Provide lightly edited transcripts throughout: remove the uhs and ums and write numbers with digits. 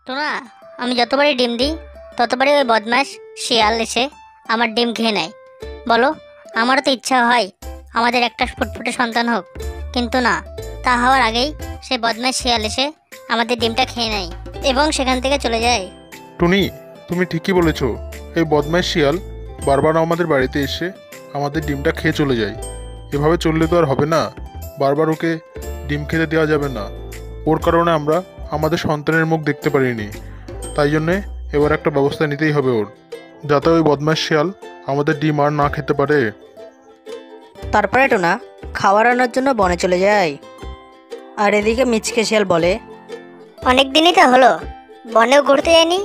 তো না, আমি যতবারই ডিম দিই ততবারই ওই বদমাস শিয়াল এসে আমার ডিম খেয়ে নেয়। বলো, আমারও তো ইচ্ছা হয় আমাদের একটা ফুটফুটে সন্তান হোক, কিন্তু না, তা হওয়ার আগেই সেই বদমাস শিয়াল এসে আমাদের ডিমটা খেয়ে নেয় এবং সেখান থেকে চলে যায়। টুনি, তুমি ঠিকই বলেছ। এই বদমাইশ শিয়াল বারবার আমাদের বাড়িতে এসে আমাদের ডিমটা খেয়ে চলে যায়। এভাবে চললে তো আর হবে না। বারবার ওকে ডিম খেতে দেওয়া যাবে না। ওর কারণে আমরা আমাদের সন্তানের মুখ দেখতে পারিনি। তাই জন্যে এবার একটা ব্যবস্থা নিতেই হবে ওর, যাতে ওই বদমাইশ শিয়াল আমাদের ডিম আর না খেতে পারে। তারপরে টোনা খাবার আনার জন্য বনে চলে যায়। আর এদিকে মিচকে শিয়াল বলে, অনেক দিনই তো হলো বনেও ঘুরতে যায়নি,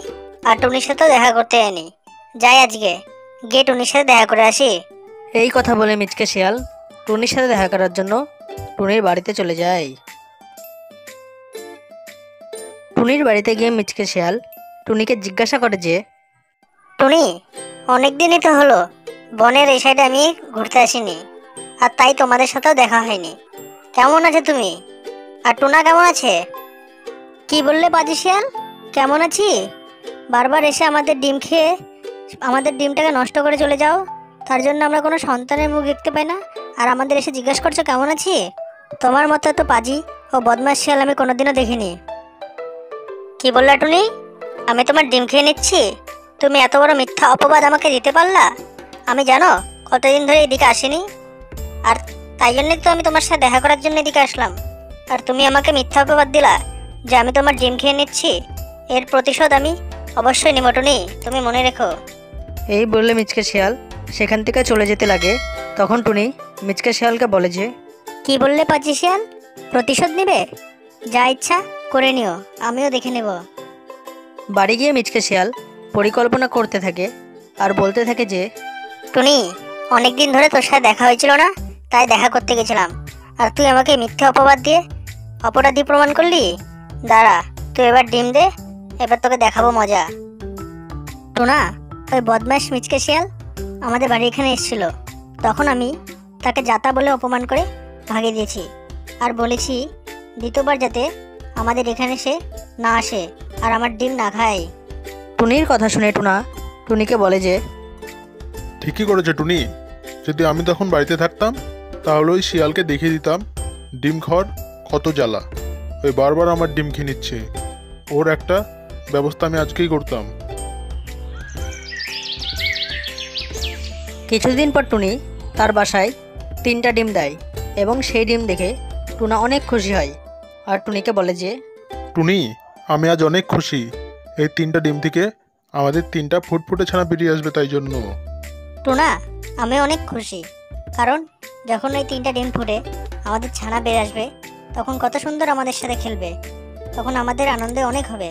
আর টুনির সাথেও দেখা করতে যায়নি। যাই আজকে গিয়ে টুনির সাথে দেখা করে আসি। এই কথা বলে মিচকে শিয়াল টুনির সাথে দেখা করার জন্য টুনির বাড়িতে চলে যায়। টুনির বাড়িতে গিয়ে মিচকে শিয়াল টুনিকে জিজ্ঞাসা করে যে, টুনি, অনেক দিনই তো হলো বনের এই সাইডে আমি ঘুরতে আসিনি, আর তাই তোমাদের সাথেও দেখা হয়নি। কেমন আছে তুমি? আর টুনা কেমন আছে? কি বললে পাজি শিয়াল? কেমন আছি? বারবার এসে আমাদের ডিম খেয়ে আমাদের ডিমটাকে নষ্ট করে চলে যাও, তার জন্য আমরা কোনো সন্তানের মুখ দেখতে পাই না, আর আমাদের এসে জিজ্ঞাসা করছো কেমন আছি? তোমার মতো এত পাজি ও বদমাশ শিয়াল আমি কোনোদিনও দেখিনি। কি বললা টুনি? আমি তোমার ডিম খেয়ে নিচ্ছি? তুমি এত বড় মিথ্যা অপবাদ আমাকে দিতে পারলা? আমি জানো কতদিন ধরে এদিকে আসিনি, আর তাই জন্যই তো আমি তোমার সাথে দেখা করার জন্য এদিকে আসলাম। আর তুমি আমাকে মিথ্যা অপবাদ দিলা যে আমি তোমার ডিম খেয়ে নিচ্ছি। এর প্রতিশোধ আমি অবশ্যই নিব টুনি, তুমি মনে রেখো। এই বললে মিচকে শিয়াল সেখান থেকে চলে যেতে লাগে। তখন টুনি মিচকে শিয়ালকে বলে যে, কি বললে পাজি শিয়াল? প্রতিশোধ নিবে? যা ইচ্ছা করে নিও, আমিও দেখে নেব। বাড়ি গিয়ে মিচকে শিয়াল পরিকল্পনা করতে থাকে আর বলতে থাকে যে, টুনি, অনেকদিন ধরে তোর সাথে দেখা হয়েছিল না, তাই দেখা করতে গেছিলাম, আর তুই আমাকে মিথ্যে অপবাদ দিয়ে অপরাধী প্রমাণ করলি। দাঁড়া, তুই এবার ডিম দে, এবার তোকে দেখাবো মজা। টুনা, ওই বদমাশ মিচকে শিয়াল আমাদের বাড়ি এখানে এসেছিল, তখন আমি তাকে যাতা বলে অপমান করে ভাগিয়ে দিয়েছি, আর বলেছি দ্বিতীয়বার যাতে আমাদের এখানে সে না আসে আর আমার ডিম না খায়। টুনির কথা শুনে টুনা টুনিকে বলে যে, ঠিকই করেছে টুনি। যদি আমি তখন বাড়িতে থাকতাম তাহলে ওই শিয়ালকে দেখিয়ে দিতাম ডিম খাওয়ার কত জ্বালা। ওই বারবার আমার ডিম খেয়ে নিচ্ছে, ওর একটা ব্যবস্থা আমি আজকেই করতাম। কিছুদিন পর টুনি তার বাসায় 3টা ডিম দেয় এবং সেই ডিম দেখে টুনা অনেক খুশি হয় আর টুনিকে বলে যে, টুনি, আমি আজ অনেক খুশি। এই 3টা ডিম থেকে আমাদের 3টা ফুটফুটে ছানা বেরিয়ে আসবে, তাই জন্য। টুনা, আমি অনেক খুশি, কারণ যখন ওই 3টা ডিম ফুটে আমাদের ছানা বের আসবে তখন কত সুন্দর আমাদের সাথে খেলবে, তখন আমাদের আনন্দে অনেক হবে।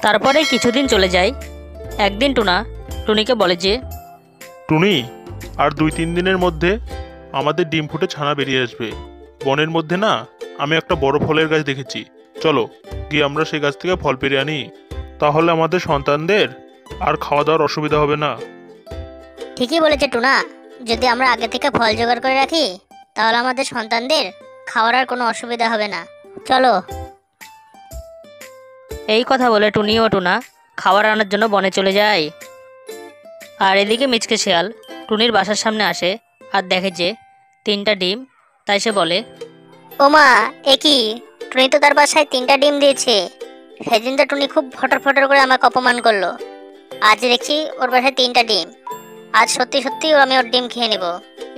তারপরে কিছুদিন চলে যায়। একদিন টুনা টুনিকে বলে যে, টুনি, আর 2-3 দিনের মধ্যে আমাদের ডিম ফুটে ছানা বেরিয়ে আসবে। বনের মধ্যে না, আমি একটা বড় ফলের গাছ দেখেছি। চলো গিয়ে আমরা সেই গাছ থেকে ফল পেড়ে আনি, তাহলে আমাদের সন্তানদের আর খাওয়া দাওয়ার অসুবিধা হবে না। ঠিকই বলেছে টুনা, যদি আমরা আগে থেকে ফল জোগাড় করে রাখি তাহলে আমাদের সন্তানদের খাওয়ার আর কোনো অসুবিধা হবে না। চলো। এই কথা বলে টুনি ও টুনা খাবার আনার জন্য বনে চলে যায়। আর এদিকে মিচকে শিয়াল টুনির বাসার সামনে আসে আর দেখে যে 3টা ডিম। তাই সে বলে, ওমা, এ কি, টুনি তো তার বাসায় 3টা ডিম দিয়েছে। সেদিন তো টুনি খুব ফটর ফটর করে আমাকে অপমান করলো, আজ দেখছি ওর বাসায় 3টা ডিম। আজ সত্যি সত্যি আমি ওর ডিম খেয়ে নেব।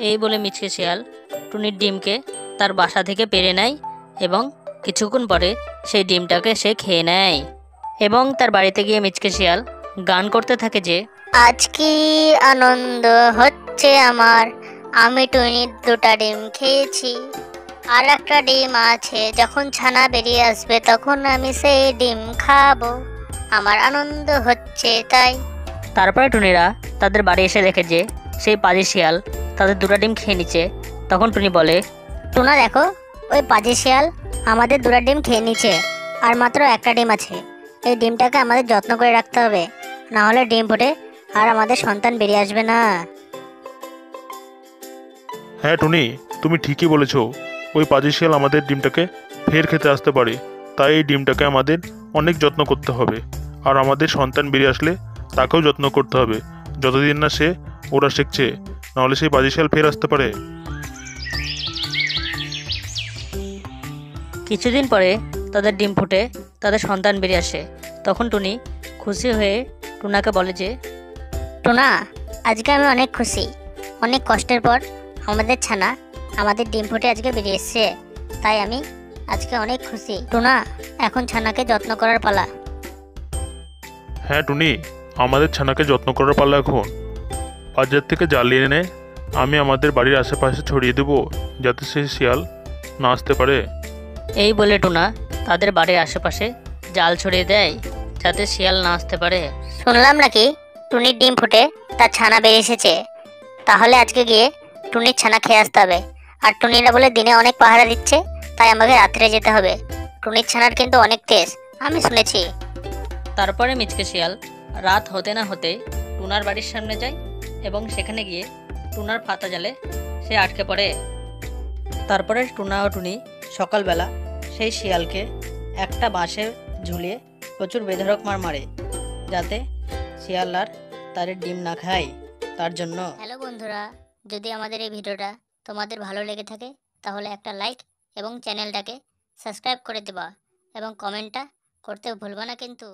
এই বলে মিচকে শিয়াল টুনির ডিমকে তার বাসা থেকে পেড়ে নেয় এবং কিছুক্ষণ পরে সেই ডিমটাকে সে খেয়ে নেয় এবং তার বাড়িতে গিয়ে মিচকে শিয়াল গান করতে থাকে যে, আজ কি আনন্দ হচ্ছে আমার, আমি টুনির 2টা ডিম খেয়েছি, আর একটা ডিম আছে, যখন ছানা বেরিয়ে আসবে তখন আমি সেই ডিম খাবো, আমার আনন্দ হচ্ছে তাই। তারপরে টুনিরা তাদের বাড়ি এসে দেখে যে সেই পাজি শিয়াল তাদের 2টা ডিম খেয়ে নিচ্ছে। তখন টুনি বলে, টুনা দেখো, ওই পাজি শিয়াল আমাদের 2টা ডিম খেয়ে নিচ্ছে, আর মাত্র একটা ডিম আছে। এই ডিমটাকে আমাদের যত্ন করে রাখতে হবে, না হলে ডিম ফুটে আর আমাদের সন্তান বেরিয়ে আসবে না। হ্যাঁ টুনি, তুমি ঠিকই বলেছ। ওই পাজি শিয়াল আমাদের ডিমটাকে ফের খেতে আসতে পারে। তাই এই ডিমটাকে আমাদের অনেক যত্ন করতে হবে। আর আমাদের সন্তান বেরিয়ে আসলে তাকেও যত্ন করতে হবে, যতদিন না সে ওরা শিখছে, নাহলে সেই বাজি শিয়াল ফের আসতে পারে। কিছুদিন পরে তাদের ডিম ফুটে তাদের সন্তান বেরিয়ে আসে। তখন টুনি খুশি হয়ে টুনাকে বলে যে, টুনা, আজকে আমি অনেক খুশি। অনেক কষ্টের পর আমাদের ছানা আমাদের ডিম ফুটে আজকে বেরিয়ে এসছে, তাই আমি আজকে অনেক খুশি। টুনা, এখন ছানাকে যত্ন করার পালা। হ্যাঁ টুনি, আমাদের ছানাকে যত্ন করার পালা এখন। বাজার থেকে জাল এনে আমি আমাদের বাড়ির আশেপাশে ছড়িয়ে দেবো, যাতে সেই শিয়াল না আসতে পারে। এই বলে টুনা তাদের বাড়ির আশেপাশে জাল ছড়িয়ে দেয়, যাতে শিয়াল না আসতে পারে। শুনলাম নাকি টুনির ডিম ফুটে তার ছানা বেরিয়ে এসেছে, তাহলে আজকে গিয়ে টুনির ছানা খেয়ে আসতে হবে। আর টুনিরা বলে দিনে অনেক পাহারা দিচ্ছে, তাই আমাকে রাত্রে যেতে হবে। টুনির ছানার কিন্তু অনেক তেজ, আমি শুনেছি। তারপরে মিচকে শিয়াল রাত হতে না হতে টুনার বাড়ির সামনে যায় এবং সেখানে গিয়ে টুনার ফাতা জালে সে আটকে পড়ে। তারপরে টুনা ও টুনি সকালবেলা সেই শিয়ালকে একটা বাঁশে ঝুলিয়ে প্রচুর বেধড়ক মার মারে, যাতে শিয়াল আর তার ডিম না খায় তার জন্য। হ্যালো বন্ধুরা, যদি আমাদের এই ভিডিওটা তোমাদের ভালো লেগে থাকে তাহলে একটা লাইক এবং চ্যানেলটাকে সাবস্ক্রাইব করে দেবা এবং কমেন্টটা করতে ভুলবা না কিন্তু।